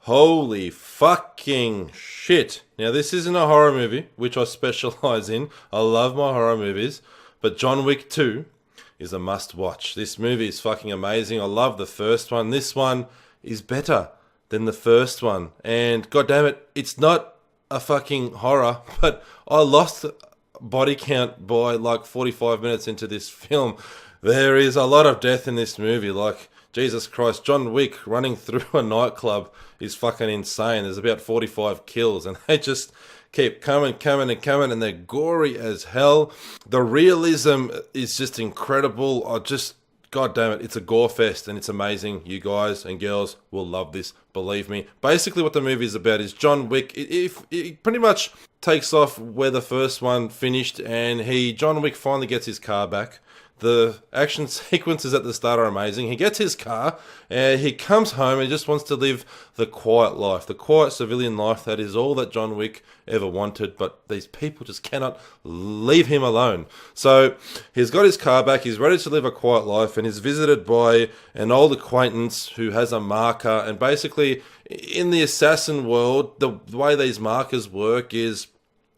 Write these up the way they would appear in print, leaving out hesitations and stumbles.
Holy fucking shit. Now, this isn't a horror movie, which I specialize in. I love my horror movies. But John Wick 2 is a must watch. This movie is fucking amazing. I love the first one. This one is better than the first one. And god damn it, it's not a fucking horror, but I lost body count by like 45 minutes into this film. There is a lot of death in this movie. Like, Jesus Christ, John Wick running through a nightclub is fucking insane. There's about 45 kills, and they just keep coming, and they're gory as hell. The realism is just incredible. God damn it, it's a gore fest, and it's amazing. You guys and girls will love this, believe me. Basically, what the movie is about is John Wick. It pretty much takes off where the first one finished, and John Wick finally gets his car back. The action sequences at the start are amazing. He gets his car, and he comes home and just wants to live the quiet life, the quiet civilian life that is all that John Wick ever wanted, but these people just cannot leave him alone. So he's got his car back, he's ready to live a quiet life, and he's visited by an old acquaintance who has a marker. And basically, in the assassin world, the way these markers work is,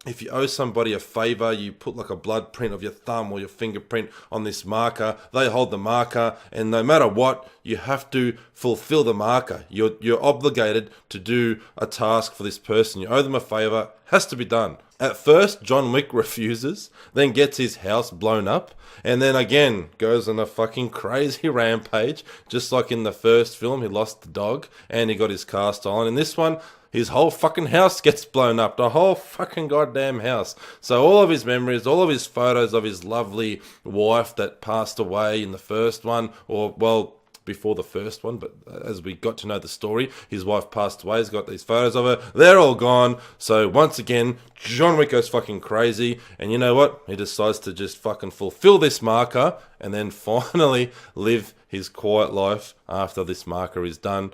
if you owe somebody a favor, you put like a blood print of your thumb or your fingerprint on this marker. They hold the marker, and no matter what, you have to fulfill the marker. You're obligated to do a task for this person. You owe them a favor, has to be done. At first, John Wick refuses, then gets his house blown up, and then again goes on a fucking crazy rampage. Just like in the first film, he lost the dog and he got his car stolen. In this one, his whole fucking house gets blown up. The whole fucking goddamn house. So all of his memories, all of his photos of his lovely wife that passed away in the first one, or, well, before the first one, but as we got to know the story, his wife passed away. He's got these photos of her. They're all gone. So once again, John Wick goes fucking crazy. And you know what? He decides to just fucking fulfill this marker and then finally live his quiet life after this marker is done.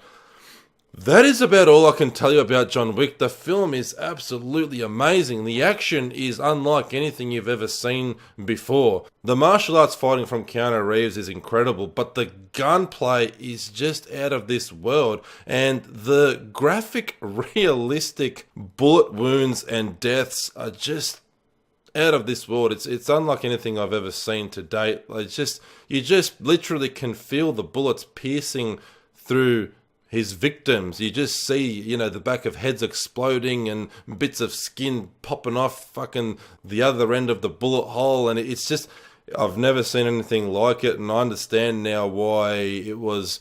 That is about all I can tell you about John Wick. The film is absolutely amazing. The action is unlike anything you've ever seen before. The martial arts fighting from Keanu Reeves is incredible, but the gunplay is just out of this world. And the graphic, realistic bullet wounds and deaths are just out of this world. It's unlike anything I've ever seen to date. You just literally can feel the bullets piercing through his victims. You just see, the back of heads exploding and bits of skin popping off fucking the other end of the bullet hole. And it's just, I've never seen anything like it. And I understand now why it was,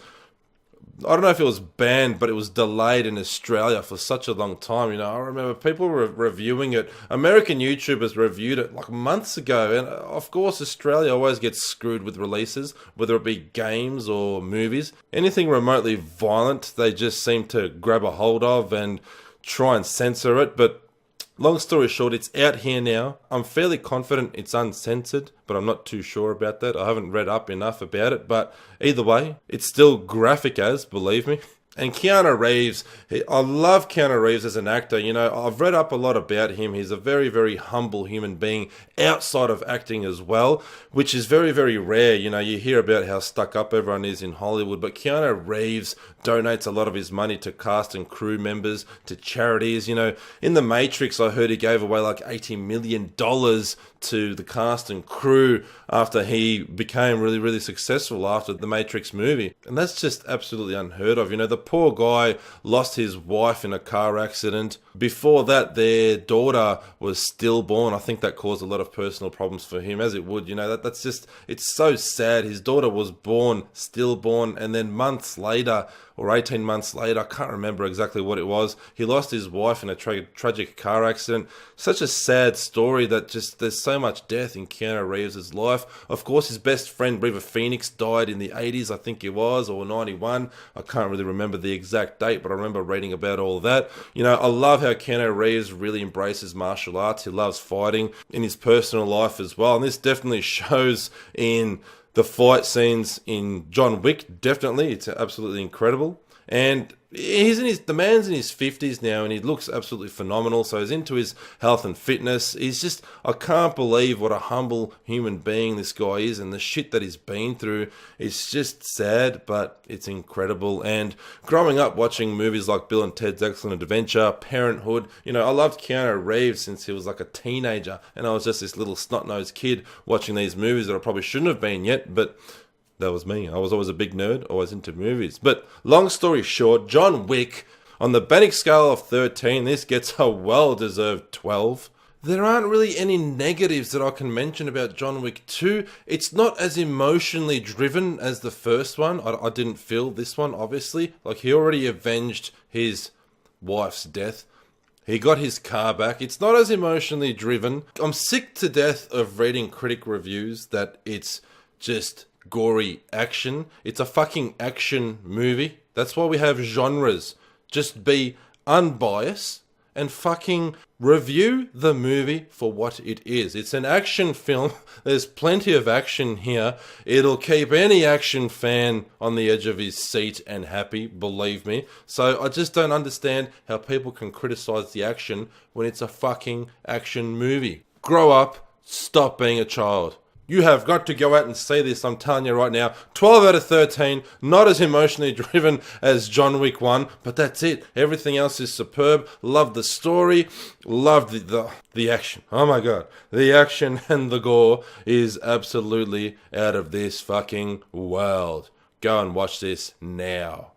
I don't know if it was banned, but it was delayed in Australia for such a long time. I remember people were reviewing it. American YouTubers reviewed it like months ago. And of course, Australia always gets screwed with releases, whether it be games or movies. Anything remotely violent, they just seem to grab a hold of and try and censor it. But long story short, it's out here now. I'm fairly confident it's uncensored, but I'm not too sure about that. I haven't read up enough about it, but either way, it's still graphic as, believe me. And Keanu Reeves, I love Keanu Reeves as an actor. I've read up a lot about him. He's a very, very humble human being outside of acting as well, which is very, very rare. You hear about how stuck up everyone is in Hollywood, but Keanu Reeves donates a lot of his money to cast and crew members, to charities. In The Matrix, I heard he gave away like $80 million to the cast and crew after he became really, really successful after the Matrix movie. And that's just absolutely unheard of. The poor guy lost his wife in a car accident. Before that, their daughter was stillborn. I think that caused a lot of personal problems for him, as it would. That's just, it's so sad. His daughter was born stillborn, and then months later, or 18 months later, I can't remember exactly what it was, he lost his wife in a tragic car accident. Such a sad story that just, there's so much death in Keanu Reeves' life. Of course, his best friend, River Phoenix, died in the 80s, I think it was, or 91. I can't really remember the exact date, but I remember reading about all of that. I love how Keanu Reeves really embraces martial arts. He loves fighting in his personal life as well. And this definitely shows in the fight scenes in John Wick. Definitely, it's absolutely incredible. And the man's in his 50s now, and he looks absolutely phenomenal. So he's into his health and fitness. I can't believe what a humble human being this guy is, and the shit that he's been through. It's just sad, but it's incredible. And growing up watching movies like Bill and Ted's Excellent Adventure, Parenthood, I loved Keanu Reeves since he was like a teenager, and I was just this little snot-nosed kid watching these movies that I probably shouldn't have been yet, but that was me. I was always a big nerd, always into movies. But long story short, John Wick, on the Bannock scale of 13, this gets a well-deserved 12. There aren't really any negatives that I can mention about John Wick 2. It's not as emotionally driven as the first one. I didn't feel this one, obviously. Like, he already avenged his wife's death. He got his car back. It's not as emotionally driven. I'm sick to death of reading critic reviews that it's just gory action. It's a fucking action movie. That's why we have genres. Just be unbiased and fucking review the movie for what it is. It's an action film. There's plenty of action here. It'll keep any action fan on the edge of his seat and happy, believe me. So I just don't understand how people can criticize the action when it's a fucking action movie. Grow up. Stop being a child. You have got to go out and see this, I'm telling you right now. 12 out of 13, not as emotionally driven as John Wick 1, but that's it. Everything else is superb. Love the story, love the action. Oh my god. The action and the gore is absolutely out of this fucking world. Go and watch this now.